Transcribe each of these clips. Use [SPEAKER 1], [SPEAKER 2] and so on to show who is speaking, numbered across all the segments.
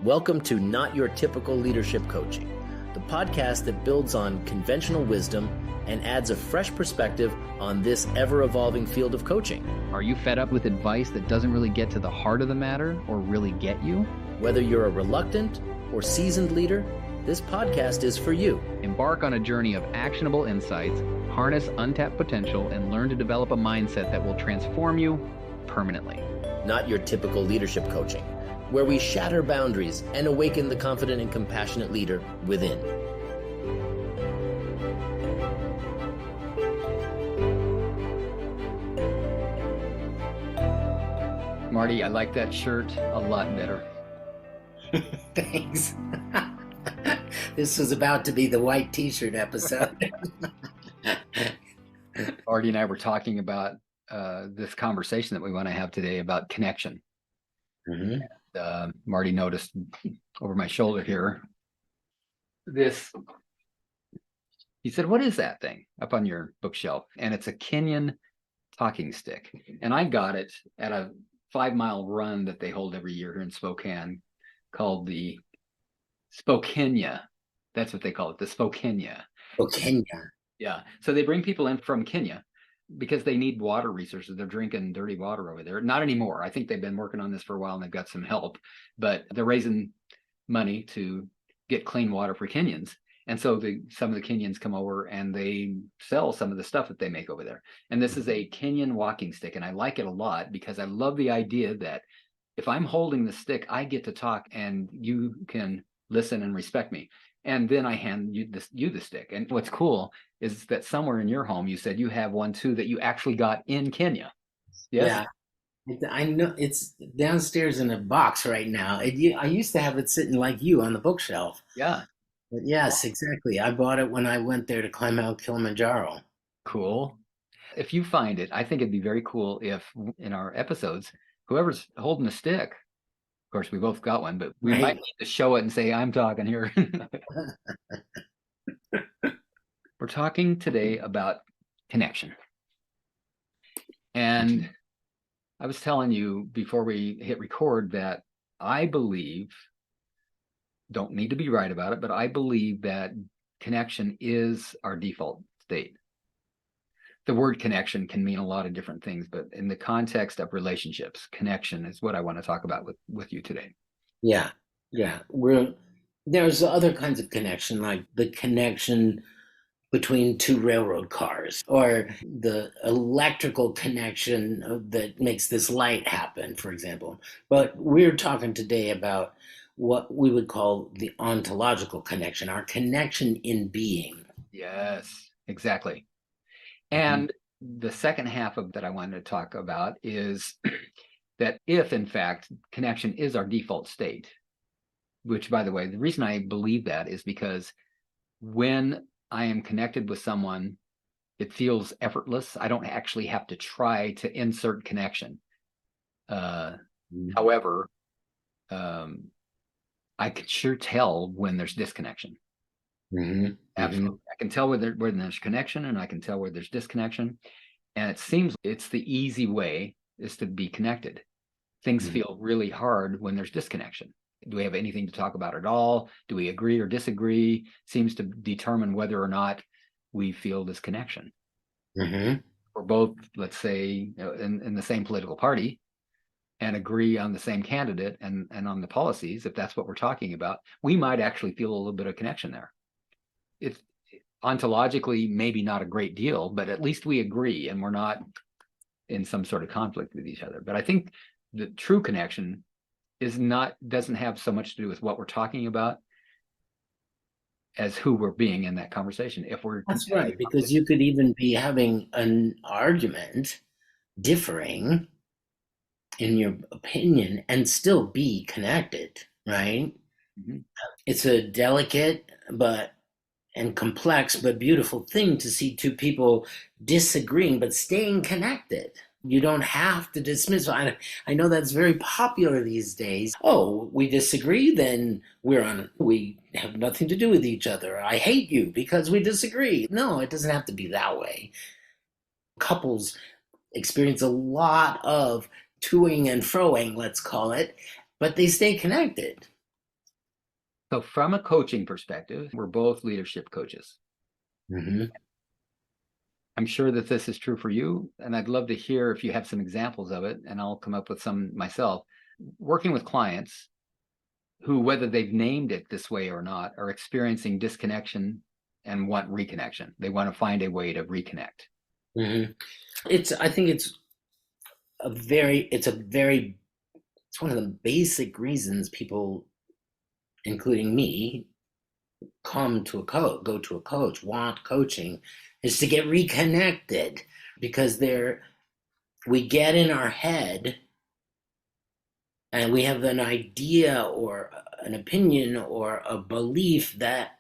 [SPEAKER 1] Welcome to Not Your Typical Leadership Coaching, the podcast that builds on conventional wisdom and adds a fresh perspective on this ever-evolving field of coaching.
[SPEAKER 2] Are you fed up with advice that doesn't really get to the heart of the matter or really get you?
[SPEAKER 1] Whether you're a reluctant or seasoned leader, this podcast is for you.
[SPEAKER 2] Embark on a journey of actionable insights, harness untapped potential, and learn to develop a mindset that will transform you permanently.
[SPEAKER 1] Not Your Typical Leadership Coaching, where we shatter boundaries and awaken the confident and compassionate leader within.
[SPEAKER 2] Marty, I like that shirt a lot better.
[SPEAKER 3] Thanks. This was about to be the white t-shirt episode.
[SPEAKER 2] Marty and I were talking about this conversation that we want to have today about connection.
[SPEAKER 3] Mm-hmm.
[SPEAKER 2] Marty noticed over my shoulder here this. He said, "What is that thing up on your bookshelf?" And it's a Kenyan talking stick. And I got it at a 5-mile run that they hold every year here in Spokane called the Spokenya. That's what they call it, the Spokenya.
[SPEAKER 3] Kenya.
[SPEAKER 2] Yeah. So they bring people in from Kenya because they need water resources. They're drinking dirty water over there. Not anymore. I think they've been working on this for a while and they've got some help, but they're raising money to get clean water for Kenyans. And so some of the Kenyans come over and they sell some of the stuff that they make over there. And this is a Kenyan walking stick. And I like it a lot because I love the idea that if I'm holding the stick, I get to talk and you can listen and respect me. And then I hand you the stick. And what's cool is that somewhere in your home, you said you have one too that you actually got in Kenya. Yes?
[SPEAKER 3] Yeah, I know it's downstairs in a box right now. I used to have it sitting like you on the bookshelf.
[SPEAKER 2] Yeah.
[SPEAKER 3] But yes, exactly. I bought it when I went there to climb Mount Kilimanjaro.
[SPEAKER 2] Cool. If you find it, I think it'd be very cool if in our episodes, whoever's holding the stick, of course, we both got one, but we might need to show it and say, "I'm talking here." We're talking today about connection. And I was telling you before we hit record that I believe, don't need to be right about it, but I believe that connection is our default state. The word connection can mean a lot of different things, but in the context of relationships, connection is what I want to talk about with you today.
[SPEAKER 3] Yeah. There's other kinds of connection, like the connection between two railroad cars, or the electrical connection that makes this light happen, for example. But we're talking today about what we would call the ontological connection, our connection in being.
[SPEAKER 2] Yes, exactly. And the second half of that I wanted to talk about is that if, in fact, connection is our default state, which, by the way, the reason I believe that is because when I am connected with someone, it feels effortless. I don't actually have to try to insert connection. However, I can sure tell when there's disconnection.
[SPEAKER 3] Mm-hmm.
[SPEAKER 2] Absolutely. I can tell where there's connection and I can tell where there's disconnection. And it seems it's the easy way is to be connected. Things feel really hard when there's disconnection. Do we have anything to talk about at all? Do we agree or disagree? Seems to determine whether or not we feel this connection.
[SPEAKER 3] Mm-hmm.
[SPEAKER 2] We're both, let's say, in the same political party and agree on the same candidate and on the policies, if that's what we're talking about, we might actually feel a little bit of connection there. It's ontologically maybe not a great deal, but at least we agree and we're not in some sort of conflict with each other. But I think the true connection doesn't have so much to do with what we're talking about as who we're being in that conversation.
[SPEAKER 3] That's right, because you could even be having an argument, differing in your opinion, and still be connected, right? Mm-hmm. It's a delicate and complex but beautiful thing to see two people disagreeing but staying connected. You don't have to dismiss. I know that's very popular these days. Oh, we disagree, then we have nothing to do with each other. I hate you because we disagree. No, it doesn't have to be that way. Couples experience a lot of toing and froing, let's call it, but they stay connected.
[SPEAKER 2] So from a coaching perspective, we're both leadership coaches.
[SPEAKER 3] Mm-hmm.
[SPEAKER 2] I'm sure that this is true for you, and I'd love to hear if you have some examples of it, and I'll come up with some myself. Working with clients who, whether they've named it this way or not, are experiencing disconnection and want reconnection. They want to find a way to reconnect.
[SPEAKER 3] Mm-hmm. I think it's one of the basic reasons people, including me, go to a coach, want coaching, is to get reconnected, because we get in our head and we have an idea or an opinion or a belief that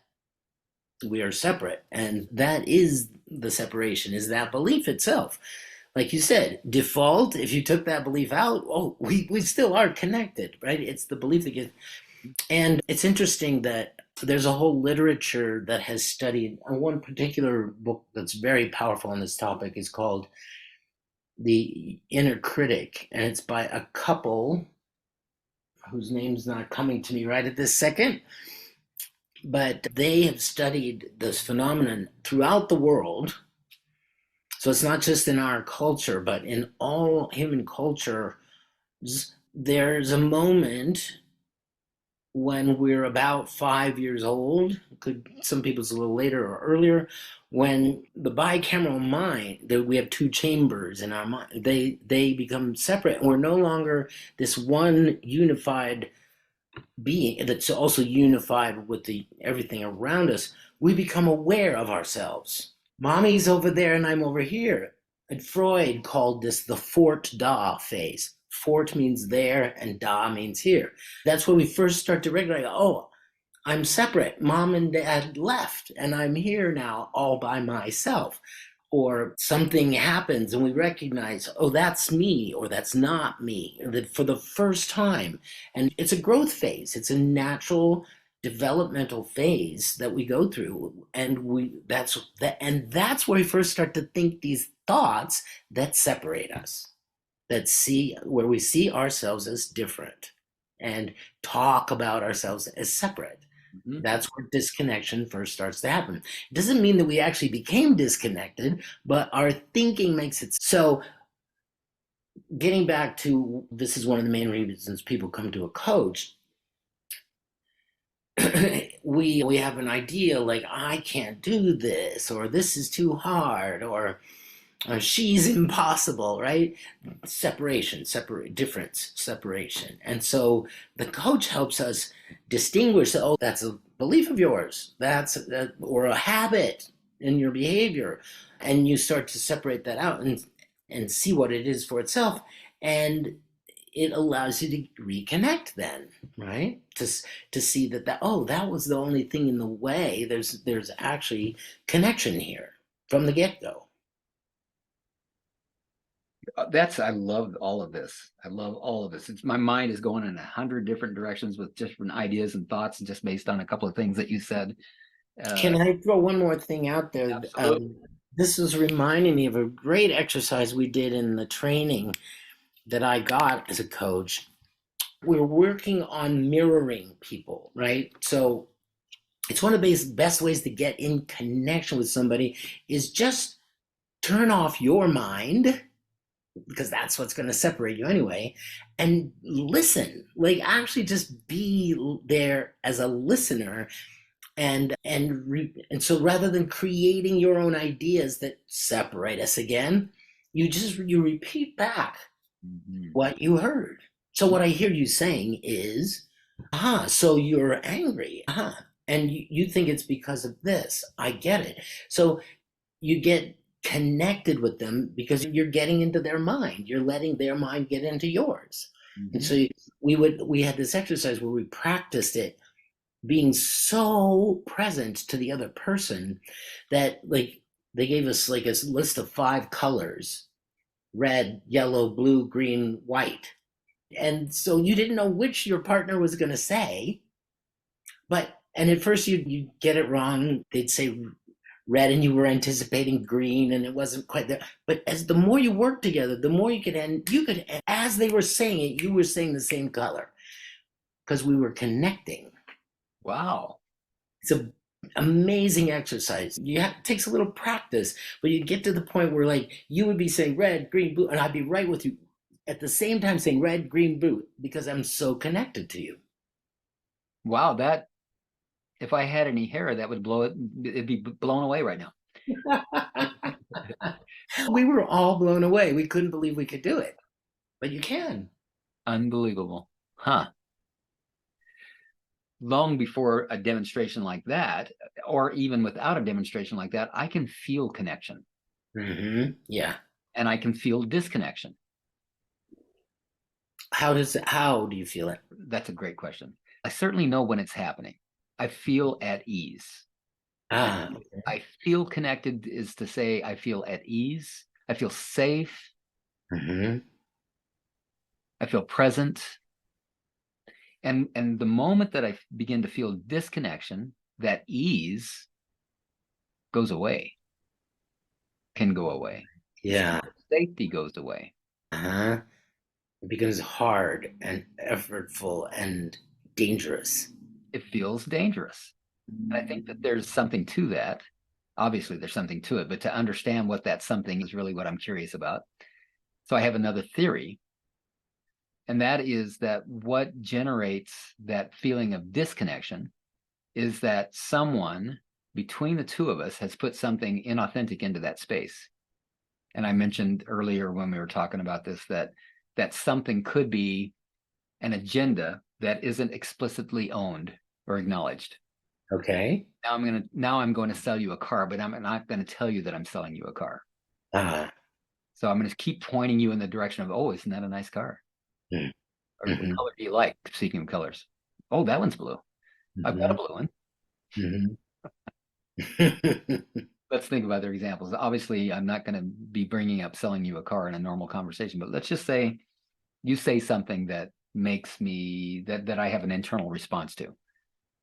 [SPEAKER 3] we are separate, and that is the separation, is that belief itself. Like you said, default, if you took that belief out, we still are connected, right? It's the belief that gets. And it's interesting that there's a whole literature that has studied, one particular book that's very powerful on this topic is called The Inner Critic, and it's by a couple whose name's not coming to me right at this second, but they have studied this phenomenon throughout the world. So it's not just in our culture, but in all human culture, there's a moment when we're about 5 years old, some people's a little later or earlier, when the bicameral mind, that we have two chambers in our mind, they become separate, and we're no longer this one unified being that's also unified with everything around us. We become aware of ourselves. Mommy's over there and I'm over here. And Freud called this the Fort Da phase. Fort means there and Da means here. That's when we first start to recognize, oh, I'm separate. Mom and dad left and I'm here now all by myself. Or something happens and we recognize, oh, that's me or that's not me, that for the first time. And it's a growth phase. It's a natural developmental phase that we go through. And that's where we first start to think these thoughts that separate us, where we see ourselves as different and talk about ourselves as separate. Mm-hmm. That's where disconnection first starts to happen. It doesn't mean that we actually became disconnected, but our thinking makes it so. Getting back to, this is one of the main reasons people come to a coach. we have an idea like, I can't do this, or this is too hard, or she's impossible, right? Difference, separation. And so the coach helps us distinguish, oh, that's a belief of yours, or a habit in your behavior. And you start to separate that out and see what it is for itself. And it allows you to reconnect then, right? To see that was the only thing in the way. There's actually connection here from the get-go.
[SPEAKER 2] I love all of this. I love all of this. My mind is going in 100 different directions with different ideas and thoughts, just based on a couple of things that you said.
[SPEAKER 3] Can I throw one more thing out there? This is reminding me of a great exercise we did in the training that I got as a coach. We're working on mirroring people, right? So it's one of the best ways to get in connection with somebody is just turn off your mind, because that's what's going to separate you anyway, and listen. Like, actually just be there as a listener. And so rather than creating your own ideas that separate us again, you repeat back what you heard. So what I hear you saying is, so you're angry, and you think it's because of this. I get it. So you get connected with them because you're getting into their mind. You're letting their mind get into yours. Mm-hmm. And so we had this exercise where we practiced it, being so present to the other person that, like, they gave us like a list of 5 colors: red, yellow, blue, green, white. And so you didn't know which your partner was going to say, and at first you get it wrong. They'd say red and you were anticipating green and it wasn't quite there. But as the more you worked together, the more you could end, as they were saying it, you were saying the same color, because we were connecting.
[SPEAKER 2] Wow.
[SPEAKER 3] It's a amazing exercise. It takes a little practice, but you get to the point where like you would be saying red, green, blue, and I'd be right with you at the same time saying red, green, blue because I'm so connected to you.
[SPEAKER 2] Wow, that if I had any hair, that would blow it. It'd be blown away right now.
[SPEAKER 3] We were all blown away. We couldn't believe we could do it, but you can.
[SPEAKER 2] Unbelievable. Huh. Long before a demonstration like that, or even without a demonstration like that, I can feel connection.
[SPEAKER 3] Yeah.
[SPEAKER 2] And I can feel disconnection.
[SPEAKER 3] How do you feel it?
[SPEAKER 2] That's a great question. I certainly know when it's happening. I feel at ease.
[SPEAKER 3] Okay.
[SPEAKER 2] I feel connected is to say I feel at ease. I feel safe. I feel present. And the moment that I begin to feel disconnection, that ease goes away, can go away.
[SPEAKER 3] Yeah.
[SPEAKER 2] Safety goes away.
[SPEAKER 3] It becomes hard and effortful and dangerous.
[SPEAKER 2] It feels dangerous. And I think that there's something to that. Obviously, there's something to it, but to understand what that something is really what I'm curious about. So I have another theory, and that is that what generates that feeling of disconnection is that someone between the two of us has put something inauthentic into that space. And I mentioned earlier when we were talking about this that something could be an agenda that isn't explicitly owned or acknowledged.
[SPEAKER 3] Okay.
[SPEAKER 2] Now I'm going to sell you a car, but I'm not going to tell you that I'm selling you a car. So I'm going to keep pointing you in the direction of, oh, isn't that a nice car? Or what color do you like? Speaking of colors. Oh, that one's blue. I've got a blue one. Let's think of other examples. Obviously, I'm not going to be bringing up selling you a car in a normal conversation, but let's just say you say something that makes me, that I have an internal response to.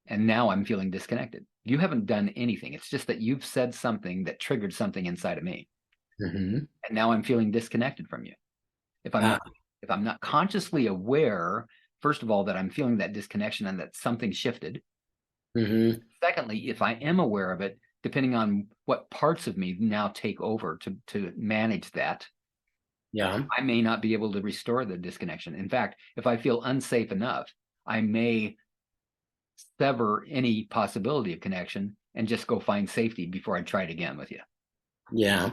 [SPEAKER 2] And now I'm feeling disconnected. You haven't done anything. It's just that you've said something that triggered something inside of me. And now I'm feeling disconnected from you. If I'm not consciously aware, first of all, that I'm feeling that disconnection and that something shifted. Secondly, if I am aware of it, depending on what parts of me now take over to manage that, I may not be able to restore the disconnection. In fact, if I feel unsafe enough, I may sever any possibility of connection and just go find safety before I try it again with you.
[SPEAKER 3] Yeah.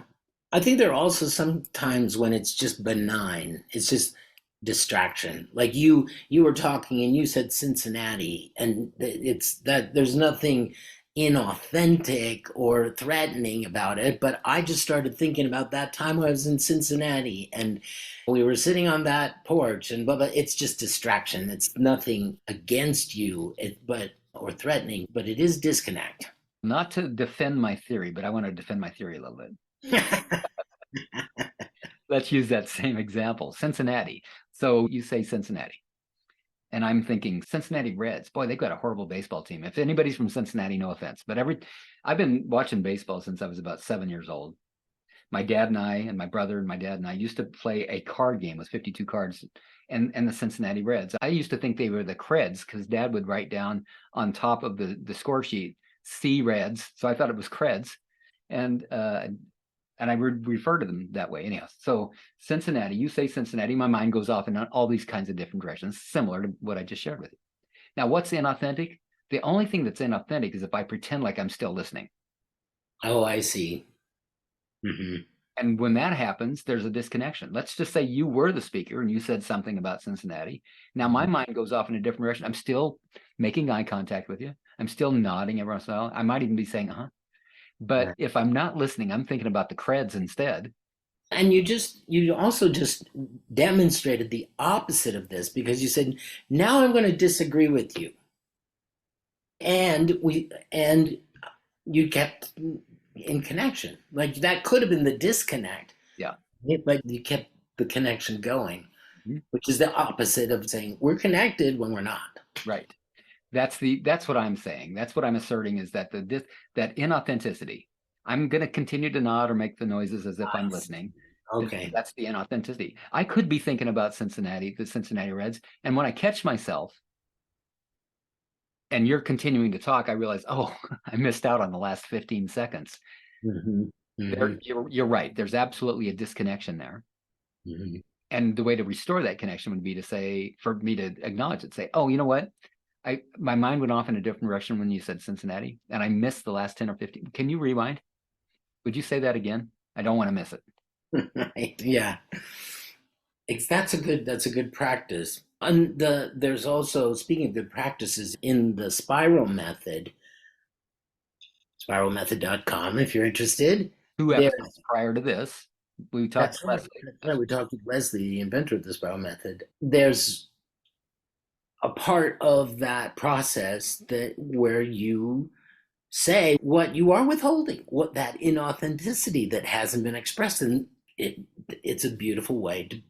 [SPEAKER 3] I think there are also some times when it's just benign. It's just distraction. Like you were talking and you said Cincinnati, and it's that there's nothing inauthentic or threatening about it, but I just started thinking about that time I was in Cincinnati and we were sitting on that porch and blah, blah. It's just distraction. It's nothing against you, or threatening, but it is disconnect.
[SPEAKER 2] Not to defend my theory, but I want to defend my theory a little bit. Let's use that same example. Cincinnati. So you say Cincinnati. And I'm thinking Cincinnati Reds. Boy, they've got a horrible baseball team. If anybody's from Cincinnati, no offense. But I've been watching baseball since I was about 7 years old. My dad and I, and my brother and my dad and I used to play a card game with 52 cards and the Cincinnati Reds. I used to think they were the Creds because Dad would write down on top of the score sheet, C Reds. So I thought it was Creds. And I refer to them that way anyhow. So Cincinnati, you say Cincinnati, my mind goes off in all these kinds of different directions, similar to what I just shared with you. Now, what's inauthentic? The only thing that's inauthentic is if I pretend like I'm still listening.
[SPEAKER 3] Oh, I see.
[SPEAKER 2] And when that happens, there's a disconnection. Let's just say you were the speaker and you said something about Cincinnati. Now my mind goes off in a different direction. I'm still making eye contact with you. I'm still nodding every once in a while. I might even be saying, But if I'm not listening, I'm thinking about the Creds instead.
[SPEAKER 3] And you also just demonstrated the opposite of this because you said, now I'm going to disagree with you. And you kept in connection. Like that could have been the disconnect.
[SPEAKER 2] Yeah.
[SPEAKER 3] But you kept the connection going, which is the opposite of saying we're connected when we're not.
[SPEAKER 2] Right. That's what I'm saying. That's what I'm asserting is that that inauthenticity. I'm going to continue to nod or make the noises as if I'm listening.
[SPEAKER 3] Okay.
[SPEAKER 2] That's the inauthenticity. I could be thinking about the Cincinnati Reds. And when I catch myself and you're continuing to talk, I realize, oh, I missed out on the last 15 seconds.
[SPEAKER 3] Mm-hmm. Mm-hmm.
[SPEAKER 2] You're right. There's absolutely a disconnection there.
[SPEAKER 3] Mm-hmm.
[SPEAKER 2] And the way to restore that connection would be to say, for me to acknowledge it, say, oh, you know what? My mind went off in a different direction when you said Cincinnati, and I missed the last 10 or 15. Can you rewind? Would you say that again? I don't want to miss it.
[SPEAKER 3] Right. Yeah. That's a good practice. And there's also, speaking of good practices, in the spiral method, spiralmethod.com, if you're interested.
[SPEAKER 2] 2 episodes prior to this, we talked to Leslie.
[SPEAKER 3] That's right. We talked with Leslie, the inventor of the spiral method. There's a part of that process where you say what you are withholding, what that inauthenticity that hasn't been expressed, and it's a beautiful way to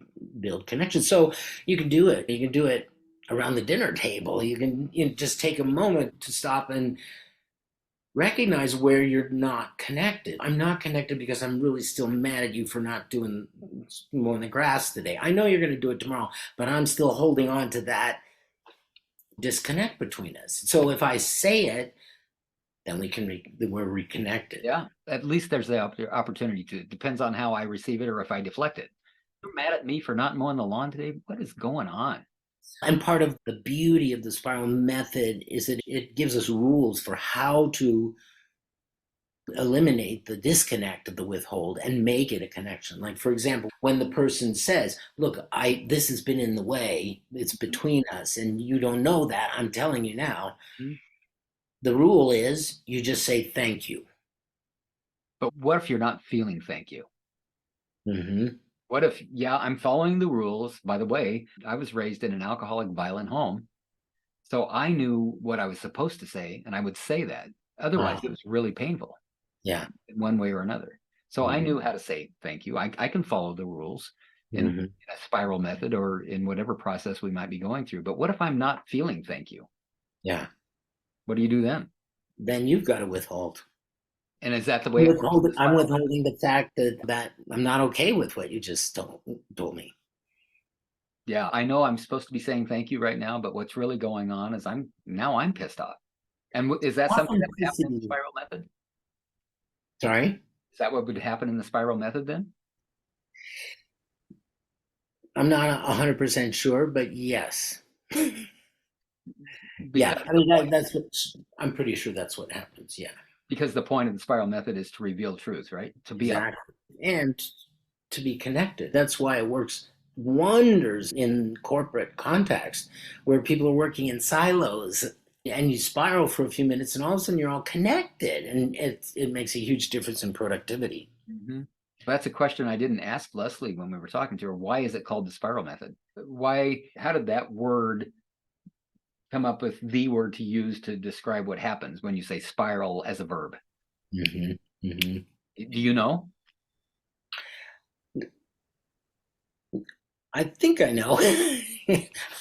[SPEAKER 3] build connection. So you can do it. You can do it around the dinner table. You can just take a moment to stop and recognize where you're not connected. I'm not connected because I'm really still mad at you for not doing mowing the grass today. I know you're going to do it tomorrow, but I'm still holding on to that disconnect between us. So if I say it, then we're reconnected.
[SPEAKER 2] Yeah, at least there's the opportunity to. It depends on how I receive it or if I deflect it. You're mad at me for not mowing the lawn today? What is going on?
[SPEAKER 3] And part of the beauty of the spiral method is that it gives us rules for how to eliminate the disconnect of the withhold and make it a connection. Like, for example, when the person says, look, this has been in the way, it's between us, and you don't know that, I'm telling you now. Mm-hmm. The rule is you just say thank you.
[SPEAKER 2] But what if you're not feeling thank you?
[SPEAKER 3] Mm-hmm.
[SPEAKER 2] What if, yeah, I'm following the rules. By the way, I was raised in an alcoholic, violent home. So I knew what I was supposed to say, and I would say that. Otherwise, it was really painful.
[SPEAKER 3] Yeah.
[SPEAKER 2] In one way or another. So I knew how to say thank you. I can follow the rules in a spiral method or in whatever process we might be going through. But what if I'm not feeling thank you?
[SPEAKER 3] Yeah.
[SPEAKER 2] What do you do then?
[SPEAKER 3] Then you've got to withhold.
[SPEAKER 2] And is that the way
[SPEAKER 3] I'm withholding the fact that I'm not okay with what you just told me.
[SPEAKER 2] Yeah, I know I'm supposed to be saying thank you right now, but what's really going on is I'm pissed off. And is that something that would happen in the spiral method?
[SPEAKER 3] Sorry?
[SPEAKER 2] Is that what would happen in the spiral method then?
[SPEAKER 3] I'm not 100% sure, but yes. Yeah, I mean, I'm pretty sure that's what happens, yeah.
[SPEAKER 2] Because the point of the spiral method is to reveal truth, right? To be
[SPEAKER 3] exactly. And to be connected. That's why it works wonders in corporate context where people are working in silos and you spiral for a few minutes and all of a sudden you're all connected, and it makes a huge difference in productivity.
[SPEAKER 2] Mm-hmm. That's a question I didn't ask Leslie when we were talking to her. Why is it called the spiral method? How did that word come up with the word to use to describe what happens when you say spiral as a verb?
[SPEAKER 3] Mm-hmm. Mm-hmm.
[SPEAKER 2] Do you know?
[SPEAKER 3] I think I know.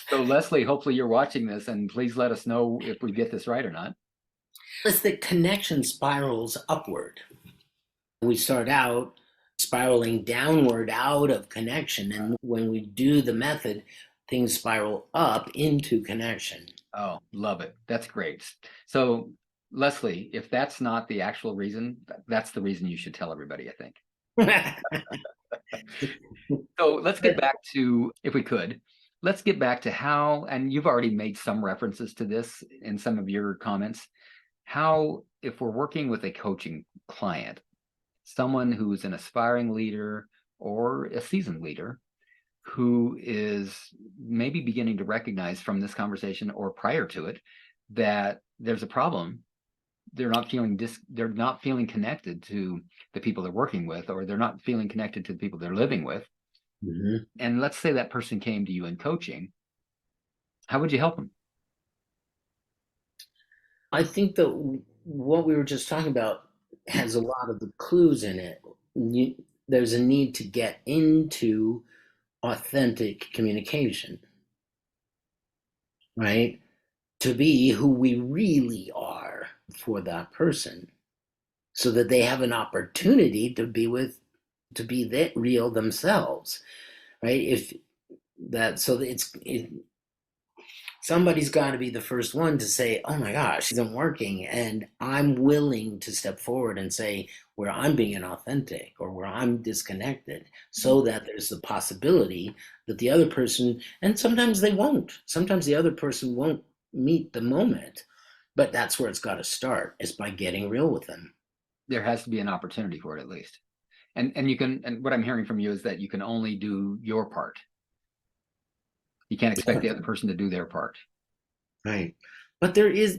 [SPEAKER 2] So Leslie, hopefully you're watching this, and please let us know if we get this right or not.
[SPEAKER 3] It's the connection spirals upward. We start out spiraling downward out of connection, and when we do the method, things spiral up into connection.
[SPEAKER 2] Oh, love it. That's great. So Leslie, if that's not the actual reason, that's the reason you should tell everybody, I think. So let's get back to, if we could, let's get back to how, and you've already made some references to this in some of your comments, how, if we're working with a coaching client, someone who's an aspiring leader or a seasoned leader who is maybe beginning to recognize from this conversation or prior to it that there's a problem. They're not feeling connected to the people they're working with, or they're not feeling connected to the people they're living with. Mm-hmm. And let's say that person came to you in coaching. How would you help them?
[SPEAKER 3] I think that what we were just talking about has a lot of the clues in it. There's a need to get into authentic communication, right? To be who we really are for that person, so that they have an opportunity to be that real themselves, right? somebody's got to be the first one to say, oh my gosh, it isn't working. And I'm willing to step forward and say where I'm being inauthentic or where I'm disconnected, so that there's the possibility that the other person, and sometimes they won't, sometimes the other person won't meet the moment. But that's where it's got to start, is by getting real with them.
[SPEAKER 2] There has to be an opportunity for it at least. And you can, and what I'm hearing from you is that you can only do your part. You can't expect the other person to do their part.
[SPEAKER 3] Right. But there's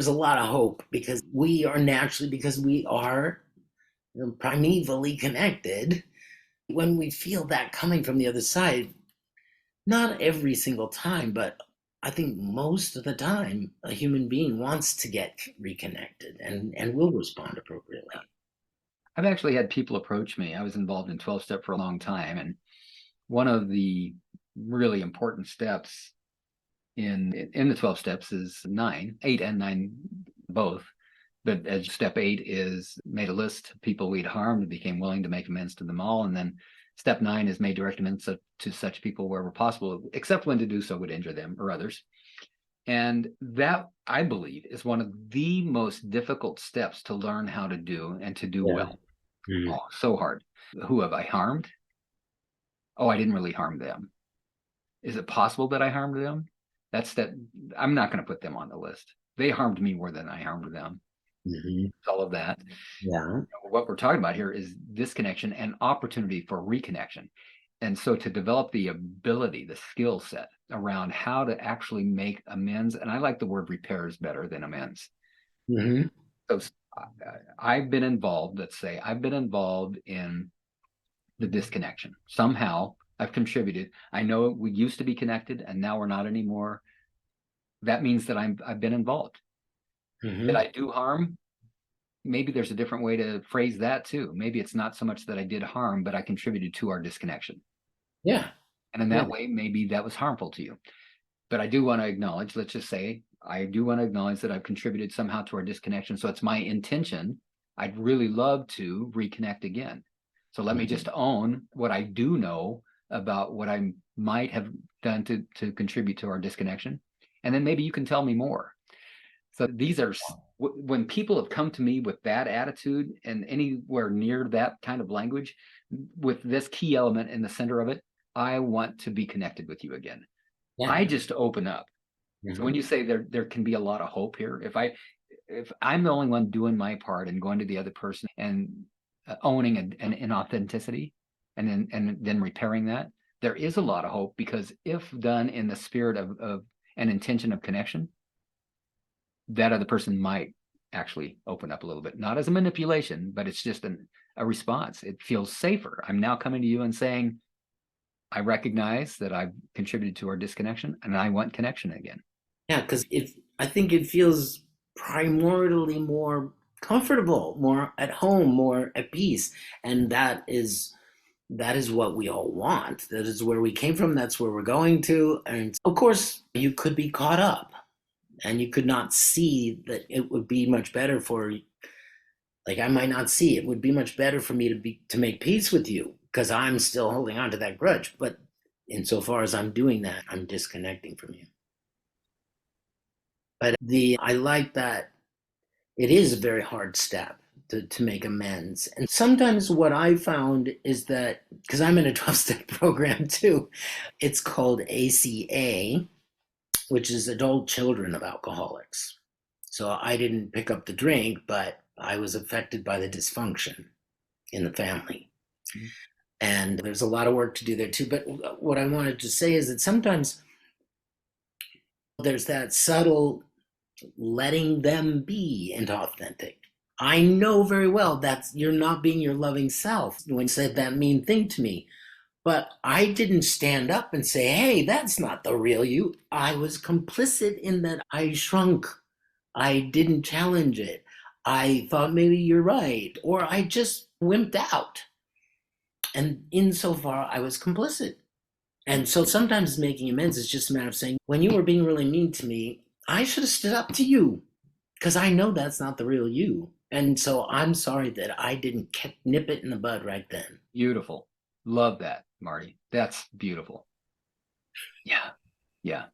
[SPEAKER 3] a lot of hope, because we are primevally connected. When we feel that coming from the other side, not every single time, but I think most of the time, a human being wants to get reconnected and will respond appropriately.
[SPEAKER 2] I've actually had people approach me. I was involved in 12-step for a long time. And one of the really important steps in the 12 steps is 9, 8 and 9 both. But as step 8 is made a list of people we'd harmed and became willing to make amends to them all. And then step 9 is made direct amends to such people wherever possible, except when to do so would injure them or others. And that, I believe, is one of the most difficult steps to learn how to do and to do well. Mm-hmm. Oh, so hard. Who have I harmed? Oh, I didn't really harm them. Is it possible that I harmed them? I'm not going to put them on the list. They harmed me more than I harmed them. Mm-hmm. All of that.
[SPEAKER 3] Yeah.
[SPEAKER 2] What we're talking about here is disconnection and opportunity for reconnection. And so to develop the ability, the skill set around how to actually make amends, and I like the word repairs better than amends. Mm-hmm. So I've been involved, let's say, I've been involved in the disconnection. Somehow I've contributed. I know we used to be connected and now we're not anymore. That means that I've been involved. Mm-hmm. Did I do harm? Maybe there's a different way to phrase that too. Maybe it's not so much that I did harm, but I contributed to our disconnection.
[SPEAKER 3] Yeah.
[SPEAKER 2] And in that way, maybe that was harmful to you. But I do want to acknowledge, let's just say, I do want to acknowledge that I've contributed somehow to our disconnection. So it's my intention. I'd really love to reconnect again. So let me just own what I do know about what I might have done to contribute to our disconnection. And then maybe you can tell me more. So these are, when people have come to me with that attitude and anywhere near that kind of language, with this key element in the center of it, I want to be connected with you again. Yeah. I just open up. Mm-hmm. So when you say there can be a lot of hope here, if I'm the only one doing my part and going to the other person and owning an inauthenticity and then repairing that, there is a lot of hope, because if done in the spirit of an intention of connection, that other person might actually open up a little bit, not as a manipulation, but it's just a response. It feels safer. I'm now coming to you and saying, I recognize that I've contributed to our disconnection and I want connection again.
[SPEAKER 3] Yeah, because I think it feels primordially more comfortable, more at home, more at peace. And that is what we all want. That is where we came from. That's where we're going to. And of course, you could be caught up and you could not see that it would be much better for, like, I might not see it would be much better for me to make peace with you, because I'm still holding on to that grudge. But insofar as I'm doing that, I'm disconnecting from you. But I like that it is a very hard step to make amends. And sometimes what I found is that, because I'm in a 12-step program too, it's called ACA, which is Adult Children of Alcoholics. So I didn't pick up the drink, but I was affected by the dysfunction in the family. Mm-hmm. And there's a lot of work to do there too. But what I wanted to say is that sometimes there's that subtle letting them be inauthentic. I know very well that you're not being your loving self when you said that mean thing to me. But I didn't stand up and say, hey, that's not the real you. I was complicit in that. I shrunk. I didn't challenge it. I thought maybe you're right. Or I just wimped out. And insofar, I was complicit. And so sometimes making amends is just a matter of saying, when you were being really mean to me, I should have stood up to you, because I know that's not the real you. And so I'm sorry that I didn't nip it in the bud right then.
[SPEAKER 2] Beautiful. Love that, Marty. That's beautiful. Yeah. Yeah.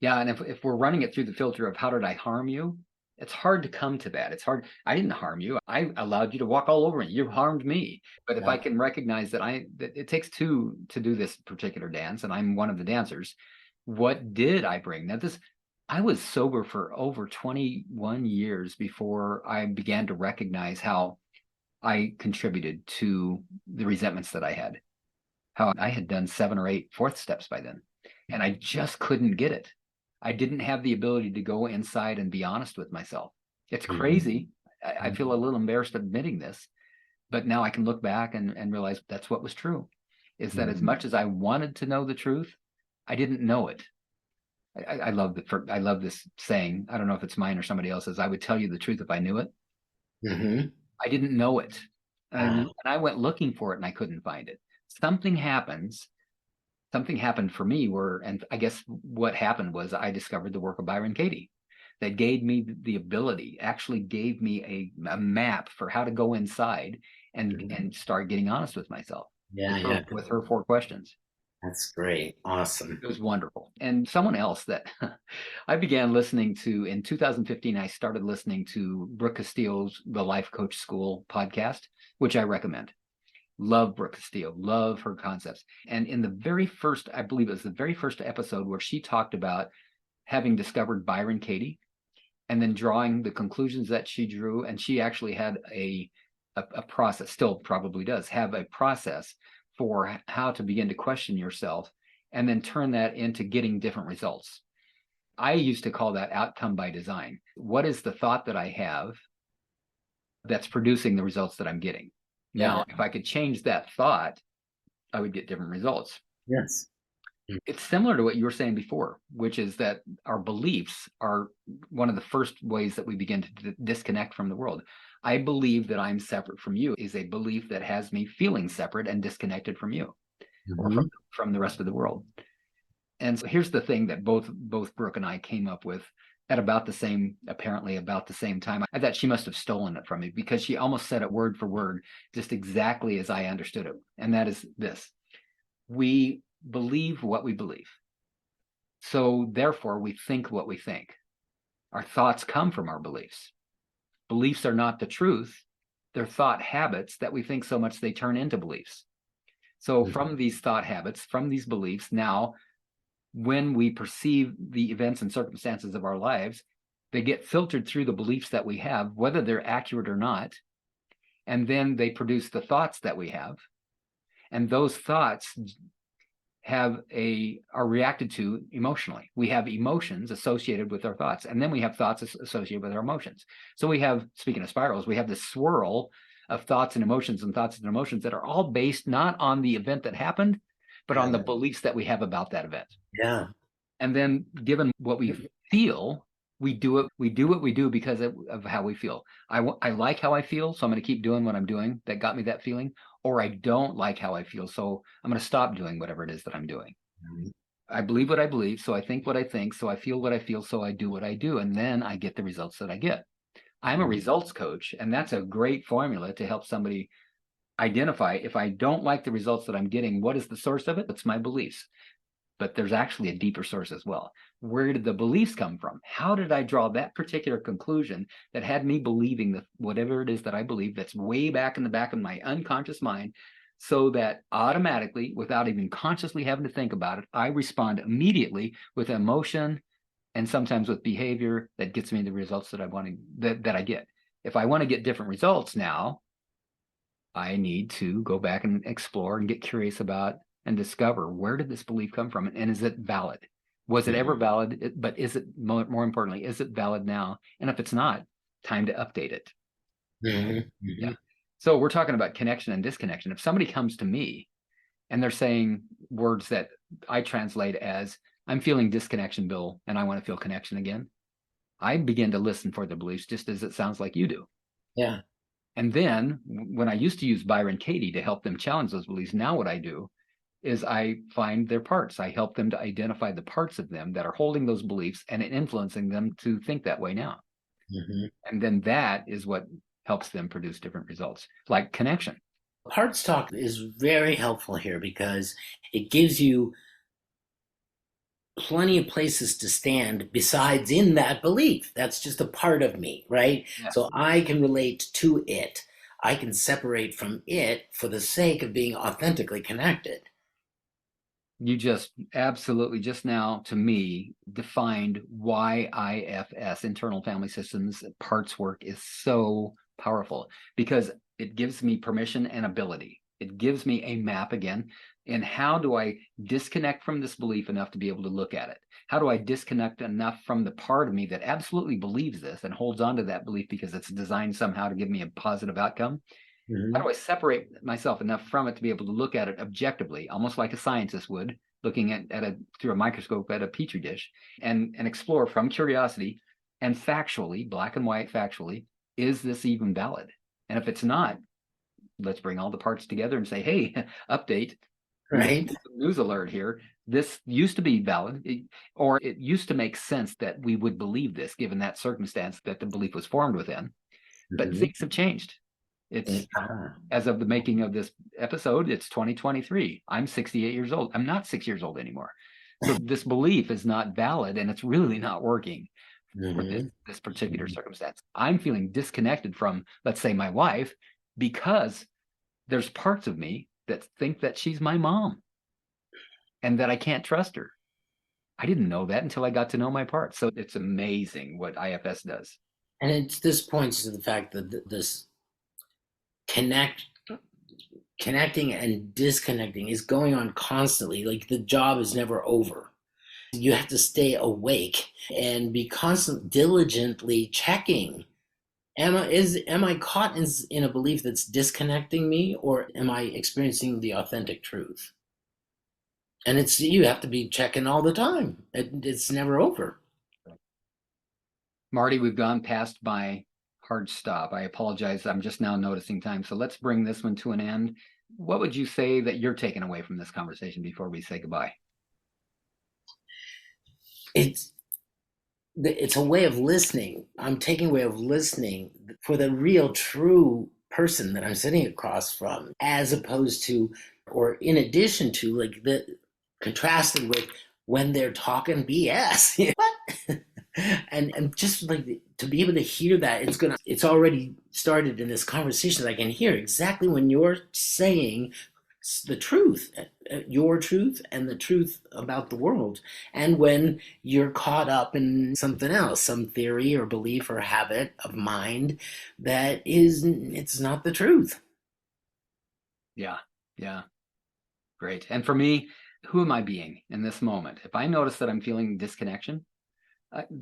[SPEAKER 2] Yeah. And if we're running it through the filter of how did I harm you, it's hard to come to that. It's hard. I didn't harm you. I allowed you to walk all over me. You harmed me. But if I can recognize that that it takes two to do this particular dance, and I'm one of the dancers, what did I bring? Now I was sober for over 21 years before I began to recognize how I contributed to the resentments that I had, how I had done 7 or 8 fourth steps by then. And I just couldn't get it. I didn't have the ability to go inside and be honest with myself. It's crazy. I feel a little embarrassed admitting this, but now I can look back and realize that's what was true, is that as much as I wanted to know the truth, I didn't know it. I love this saying. I don't know if it's mine or somebody else's. I would tell you the truth if I knew it. I didn't know it. And I went looking for it and I couldn't find it. Something happened for me and I guess what happened was I discovered the work of Byron Katie that gave me the ability, actually gave me a map for how to go inside and start getting honest with myself. With her 4 questions.
[SPEAKER 3] That's great. Awesome.
[SPEAKER 2] It was wonderful. And someone else that I began listening to in 2015, I started listening to Brooke Castillo's The Life Coach School podcast, which I recommend. Love Brooke Castillo, love her concepts. And in the very first, I believe it was the very first episode where she talked about having discovered Byron Katie and then drawing the conclusions that she drew. And she actually had a process, still probably does have a process for how to begin to question yourself and then turn that into getting different results. I used to call that outcome by design. What is the thought that I have that's producing the results that I'm getting? Now, if I could change that thought, I would get different results.
[SPEAKER 3] Yes.
[SPEAKER 2] It's similar to what you were saying before, which is that our beliefs are one of the first ways that we begin to disconnect from the world. I believe that I'm separate from you is a belief that has me feeling separate and disconnected from you or from the rest of the world. And so here's the thing that both Brooke and I came up with at apparently about the same time. I thought she must have stolen it from me because she almost said it word for word, just exactly as I understood it. And that is this: we believe what we believe. So therefore we think what we think. Our thoughts come from our beliefs. Beliefs are not the truth. They're thought habits that we think so much they turn into beliefs. So from these thought habits, from these beliefs, now when we perceive the events and circumstances of our lives, they get filtered through the beliefs that we have, whether they're accurate or not. And then they produce the thoughts that we have. And those thoughts are reacted to emotionally. We have emotions associated with our thoughts, and then we have thoughts associated with our emotions. So we have, speaking of spirals, we have this swirl of thoughts and emotions that are all based not on the event that happened, but on the beliefs that we have about that event.
[SPEAKER 3] Yeah.
[SPEAKER 2] And then given what we feel, we do what we do because of how we feel. I like how I feel, so I'm going to keep doing what I'm doing that got me that feeling. Or I don't like how I feel, so I'm going to stop doing whatever it is that I'm doing. I believe what I believe, so I think what I think, so I feel what I feel, so I do what I do, and then I get the results that I get. I'm a results coach, and that's a great formula to help somebody identify, if I don't like the results that I'm getting, what is the source of it? It's my beliefs. But there's actually a deeper source as well. Where did the beliefs come from? How did I draw that particular conclusion that had me believing that whatever it is that I believe that's way back in the back of my unconscious mind, so that automatically, without even consciously having to think about it, I respond immediately with emotion and sometimes with behavior that gets me the results that I want that I get. If I want to get different results now, I need to go back and explore and get curious about and discover, where did this belief come from, and is it valid? Was it ever valid? But is it, more importantly, is it valid now? And if it's not, time to update it. Yeah. So we're talking about connection and disconnection. If somebody comes to me and they're saying words that I translate as, I'm feeling disconnection, Bill, and I want to feel connection again, I begin to listen for the beliefs, just as it sounds like you do.
[SPEAKER 3] Yeah.
[SPEAKER 2] And then when I used to use Byron Katie to help them challenge those beliefs, now what I do is I find their parts. I help them to identify the parts of them that are holding those beliefs and influencing them to think that way now. And then that is what helps them produce different results, like connection.
[SPEAKER 3] Parts talk is very helpful here because it gives you plenty of places to stand besides in that belief. That's just a part of me, right?
[SPEAKER 2] Yes.
[SPEAKER 3] So I can relate to it. I can separate from it for the sake of being authentically connected.
[SPEAKER 2] You just absolutely just now, to me, defined why IFS, internal family systems, parts work is so powerful, because it gives me permission and ability. It gives me a map again. And how do I disconnect from this belief enough to be able to look at it? How do I disconnect enough from the part of me that absolutely believes this and holds on to that belief because it's designed somehow to give me a positive outcome?
[SPEAKER 3] Mm-hmm.
[SPEAKER 2] How do I separate myself enough from it to be able to look at it objectively, almost like a scientist would, looking at through a microscope at a petri dish, and explore from curiosity and factually, black and white factually, is this even valid? And if it's not, let's bring all the parts together and say, hey, update,
[SPEAKER 3] Right.
[SPEAKER 2] news alert here. This used to be valid, or it used to make sense that we would believe this given that circumstance that the belief was formed within. But
[SPEAKER 3] Mm-hmm.
[SPEAKER 2] things have changed. It's as of the making of this episode, it's 2023. I'm 68 years old. I'm not 6 years old anymore. So this belief is not valid, and it's really not working for this particular circumstance. I'm feeling disconnected from, let's say, my wife, because there's parts of me that think that she's my mom and that I can't trust her. I didn't know that until I got to know my parts. So it's amazing what IFS does.
[SPEAKER 3] And this points to the fact that this connecting and disconnecting is going on constantly. Like, the job is never over. You have to stay awake and be constantly diligently checking. Am I caught in a belief that's disconnecting me, or am I experiencing the authentic truth? And you have to be checking all the time. It's never over.
[SPEAKER 2] Marty, we've gone past my hard stop. I apologize. I'm just now noticing time. So let's bring this one to an end. What would you say that you're taking away from this conversation before we say goodbye?
[SPEAKER 3] It's a way of listening. I'm taking a way of listening for the real, true person that I'm sitting across from, as opposed to, or in addition to, like, the contrasted with when they're talking BS. What? and just like to be able to hear that, it's already started in this conversation. I can hear exactly when you're saying the truth, your truth, and the truth about the world, and when you're caught up in something else, some theory or belief or habit of mind that it's not the truth.
[SPEAKER 2] Yeah. Great. And for me, who am I being in this moment? If I notice that I'm feeling disconnection,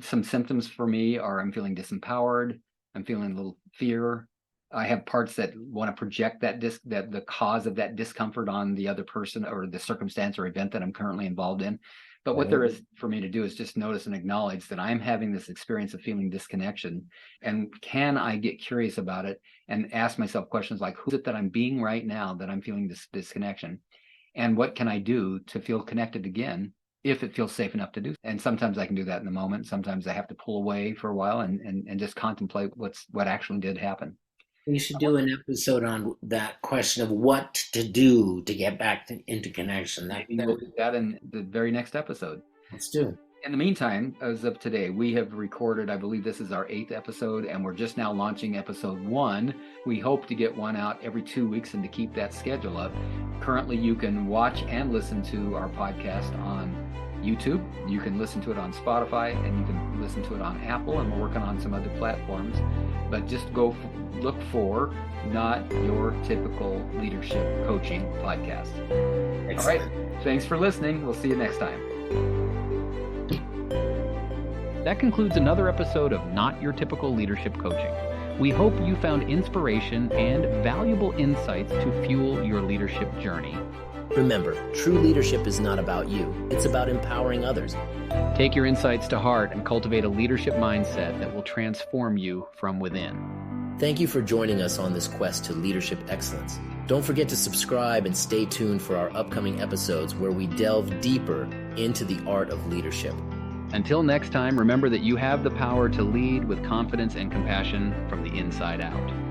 [SPEAKER 2] some symptoms for me are I'm feeling disempowered, I'm feeling a little fear. I have parts that want to project that the cause of that discomfort on the other person or the circumstance or event that I'm currently involved in. But what there is for me to do is just notice and acknowledge that I'm having this experience of feeling disconnection. And can I get curious about it and ask myself questions like, who is it that I'm being right now that I'm feeling this disconnection? And what can I do to feel connected again if it feels safe enough to do? And sometimes I can do that in the moment. Sometimes I have to pull away for a while and just contemplate what actually did happen.
[SPEAKER 3] We should do an episode on that question of what to do to get back into connection.
[SPEAKER 2] We'll do that in the very next episode.
[SPEAKER 3] Let's do.
[SPEAKER 2] In the meantime, as of today, we have recorded, I believe this is our 8th episode, and we're just now launching episode 1. We hope to get one out every 2 weeks and to keep that schedule up. Currently, you can watch and listen to our podcast on YouTube. You can listen to it on Spotify, and you can listen to it on Apple, and we're working on some other platforms. But just go look for Not Your Typical Leadership Coaching Podcast. Excellent. All right. Thanks for listening. We'll see you next time. That concludes another episode of Not Your Typical Leadership Coaching. We hope you found inspiration and valuable insights to fuel your leadership journey.
[SPEAKER 1] Remember, true leadership is not about you. It's about empowering others.
[SPEAKER 2] Take your insights to heart and cultivate a leadership mindset that will transform you from within.
[SPEAKER 1] Thank you for joining us on this quest to leadership excellence. Don't forget to subscribe and stay tuned for our upcoming episodes where we delve deeper into the art of leadership.
[SPEAKER 2] Until next time, remember that you have the power to lead with confidence and compassion from the inside out.